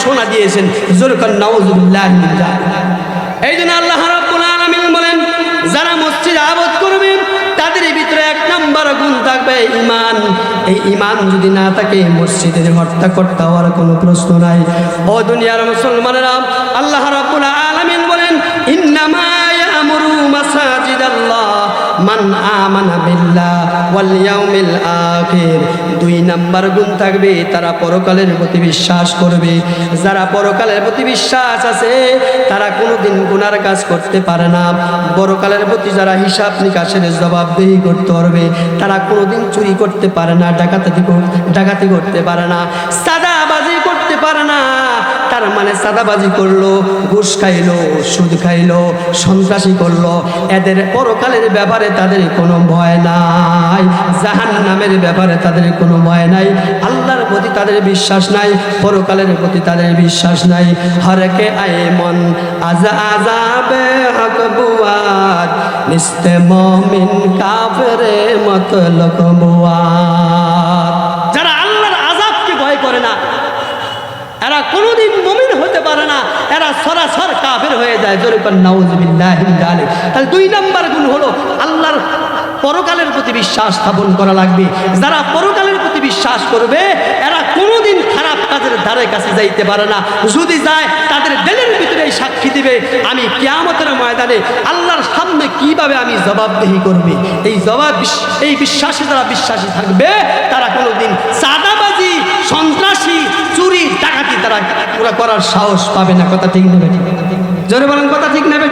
ঘোষণা দিয়েছেন। জোরে কর নাউযুবিল্লাহি মিন যালিক। এই জন্য আল্লাহ রাব্বুল আলামিন বলেন, যারা মসজিদ আবাদ করবে তাদের ভিতরে এক নাম্বার গুণ থাকবে ঈমান। এই ঈমান যদি না থাকে মসজিদের হত্যা করতে হওয়ার কোনো প্রশ্ন নাই। ও দুনিয়ার মুসলমানেরা, আল্লাহ রাব্বুল আলামিন বলেন, ইন্নামা ইয়ামুরু মাসাজিদাল্লাহ মান আমানা বিল্লাহ ওয়াল ইয়াউমিল আখির। দুই নাম্বার গুণ থাকবে, তারা পরকালের প্রতি বিশ্বাস করবে। যারা পরকালের প্রতি বিশ্বাস আছে তারা কোনোদিন গুনার কাজ করতে পারে না। পরকালের প্রতি যারা হিসাব নিকাশের জবাবদিহি করতে পারবে তারা কোনোদিন চুরি করতে পারে না, ডাকাতি করতে পারে না, সাদাবাজি করতে পারে না। তার মানে সাদাবাজি করলো, ঘুষ খাইলো, সুদ খাইলো, সন্ত্রাসী করলো, এদের পরকালের ব্যাপারে তাদের কোনো ভয় নাই, জাহান্নামের ব্যাপারে তাদের কোনো ভয় নাই, আল্লাহর প্রতি তাদের বিশ্বাস নাই, পরকালের প্রতি তাদের বিশ্বাস নাই। হরকে আয়ে মন আযাবে হক বুয়াদ নিস্তে মুমিন কাফেরে মতলক বুয়াদ। যারা আল্লাহর আযাবকে ভয় করে না এরা কোনোদিন মুমিন হতে পারে না, এরা সরাসর কাফের হয়ে যায়। জোরে কর নাউযুবিল্লাহি মিন যালিক। তাহলে দুই নাম্বার গুণ হলো আল্লাহর পরকালের প্রতি বিশ্বাস স্থাপন করা লাগবে। যারা পরকালের প্রতি বিশ্বাস করবে এরা কোনোদিন খারাপ কাজের ধারে কাছে যাইতে পারে না। যদি যায় তাদের দিলের ভিতরে সাক্ষী দিবে, আমি কিয়ামতের ময়দানে আল্লাহর সামনে কিভাবে আমি জবাবদিহি করবে। এই বিশ্বাসী যারা বিশ্বাসী থাকবে তারা কোনোদিন সাদাবাজি, সন্ত্রাসী, চুরি, ডাকাতি তারা পুরা করার সাহস পাবে না। কথা ঠিক নেবে? জোরে বলেন, কথা ঠিক নেবে?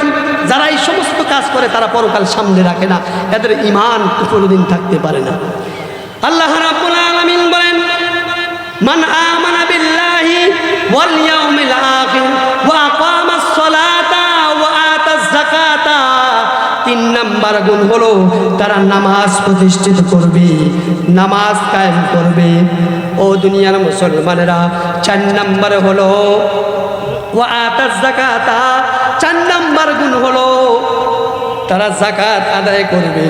যারা এই সমস্ত কাজ করে তারা পরকাল সামনে রাখে না, এদের ঈমান কোনোদিন থাকতে পারে না। আল্লাহ রাব্বুল আলামিন বলেন, মান আমানা বিল্লাহি ওয়াল ইয়াউমিল আখির ওয়া আকামাস সালাতা ওয়া আতাজ যাকাতা। তিন নাম্বার গুণ হলো তারা নামাজ প্রতিষ্ঠিত করবে, নামাজ কায়েম করবে। ও দুনিয়ার মুসলমানেরা, চার নাম্বার হলো ওয়া আতাজ যাকাতা। চার নাম্বার গুণ হলো তারা যাকাত আদায় করবে।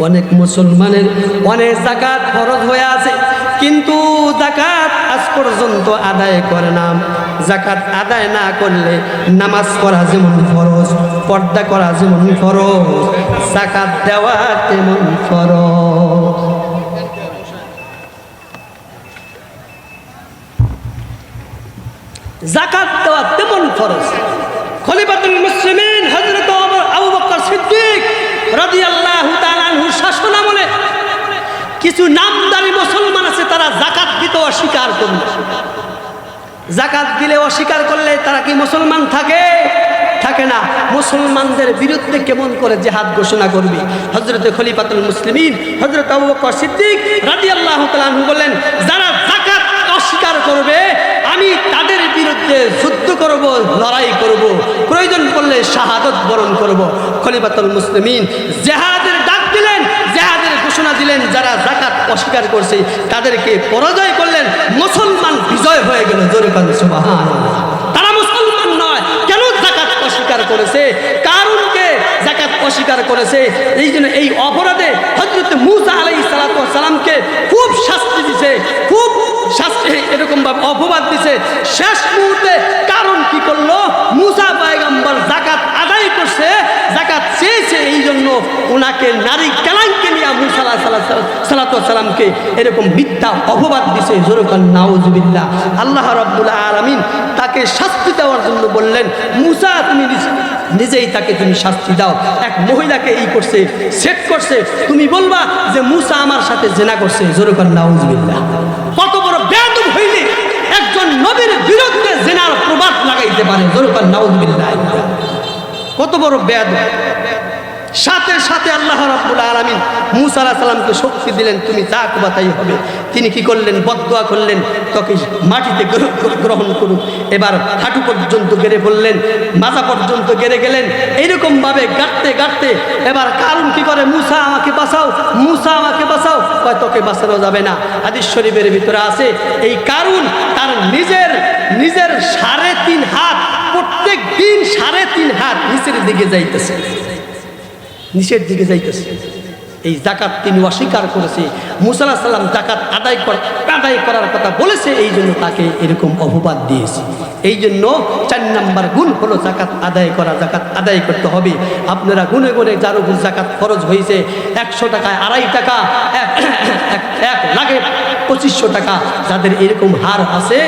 অনেক মুসলমানের অনেক যাকাত ফরজ হয়ে আছে কিন্তু যাকাত আজ পর্যন্ত আদায় করে না। যাকাত আদায় না করলে নামাজ পড়া যেমন ফরজ, পর্দা করা যেমন ফরজ, যাকাত দেওয়া তেমন ফরজ। যাকাত দেওয়া তেমন ফরজ। খলিফাতুল মুসলিমিন হযরত আবু বকর সিদ্দিক রাদিয়াল্লাহু তাআলা আনহুর শাসনামলে কিছু নামদারি মুসলমান আছে, তারা যাকাত দিতে অস্বীকার করল। যাকাত দিলে অস্বীকার করলে তারা কি মুসলমান থাকে? থাকে না। মুসলমানদের বিরুদ্ধে কেমন করে জিহাদ ঘোষণা করবে? হযরত খলিফাতুল মুসলিমিন হযরত আবু বকর সিদ্দিক রাদিয়াল্লাহু তাআলা আনহু বলেন, যারা যাকাত অস্বীকার করবে আমি তাদের বিরুদ্ধে যুদ্ধ করব, লড়াই করব, প্রয়োজন পড়লে শাহাদত বরণ করব। খলিফাতুল মুসলিমিন জিহাদের ডাক দিলেন, জিহাদের ঘোষণা দিলেন। যারা যাকাত অস্বীকার করছে তাদেরকে পরাজয় করলেন, মুসলমান বিজয় হয়ে গেল। জোরে বলেন সুবহানাল্লাহ। তারা মুসলমান নয়, কেন যাকাত অস্বীকার করেছে? কারণকে যাকাত অস্বীকার করেছে। এই জন্য এই অপরাধে হযরত মূসা আলাইহিস সালাতু ওয়াস সালামকে খুব শাস্তি দিয়েছে, খুব শাস্তি এরকম ভাবে অপবাদ দিছে। শেষ মুহূর্তে কারণ কি করলো? মূসা পয়গম্বর যাকাত আদায় করছে, যাকাত চেয়েছে, এই জন্য ওনাকে নারী কেলাঙ্কে নিয়ে মূসা আলাইহিস সালাতু ওয়াস সালামকে এরকম মিথ্যা অপবাদ দিছে। জোরে বলেন নাউযুবিল্লাহ। আল্লাহ রাব্বুল আলামিন তাকে শাস্তি দেওয়ার জন্য বললেন, মূসা তুমি নিজেই তাকে তুমি শাস্তি দাও। এক মহিলাকে এই করছে, সেট করছে, তুমি বলবা যে মূসা আমার সাথে জিনা করছে। জোরে বলেন নাউযুবিল্লাহ। কত বড় বেয়াদব হইলে একজন নবীর বিরুদ্ধে জিনার প্রবাদ লাগাইতে পারে? জোরে বলেন নাউযুবিল্লাহ। কত বড় বেয়াদব। সাথে সাথে আল্লাহ রাব্বুল আলামিন মূসা আলাইহিস সালামকে শক্তি দিলেন, তুমি যা করবা তাই হবে। তিনি কি করলেন? বদদুয়া করলেন, তোকে মাটিতে গ্রহণ করুক। এবার হাঁটু পর্যন্ত গেড়ে বললেন, মাজা পর্যন্ত গেড়ে গেলেন। এইরকম ভাবে গাড়তে গাড়তে এবার কারণ কি করে? মূসা আমাকে বাঁচাও, মূসা আমাকে বাঁচাও। কয় তোকে বাঁচানো যাবে না। হাদিস শরীফের ভিতরে আছে এই কারণ তার নিজের 3.5 হাত, প্রত্যেক দিন 3.5 হাত নিচের দিকে যাইতেছে, নিচের দিকে যাইতেছে। এই জাকাত তিনি অস্বীকার করেছে। মুসা আলাইহিস সালাম জাকাত আদায় করার কথা বলেছে, এই জন্য তাকে এরকম অপবাদ দিয়েছে। এই জন্য 4 নাম্বার গুণ হলো জাকাত আদায় করা। জাকাত আদায় করতে হবে। আপনারা গুনে গুনে যার উপর জাকাত খরচ হয়েছে 100 টাকায় 2.5 টাকা, 1 লাখে 2500 টাকা, যাদের এরকম হার আছে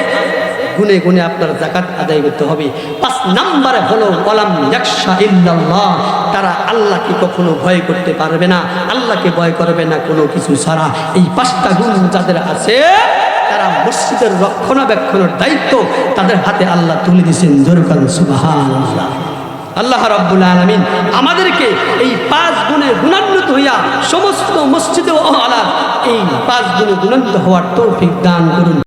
গুনে গুনে আপনার জাকাত আদায় করতে হবে। 5 নম্বরে হলো ওয়ালাম ইয়াখশা ইল্লাল্লাহ, তারা আল্লাহকে কখনো ভয় করতে পারবে না, আল্লাহকে ভয় করবে না কোনো কিছু ছাড়া। এই 5টা গুণ যাদের আছে তারা মসজিদের রক্ষণাবেক্ষণের দায়িত্ব তাদের হাতে আল্লাহ তুলে দিয়েছেন। জোরে বলেন সুবহানাল্লাহ। আল্লাহ রাব্বুল আলামিন আমাদেরকে এই 5 গুণে গুণান্বিত হইয়া সমস্ত মসজিদে ও আলা এই 5 গুণে গুণান্বিত হওয়ার তৌফিক দান করুন।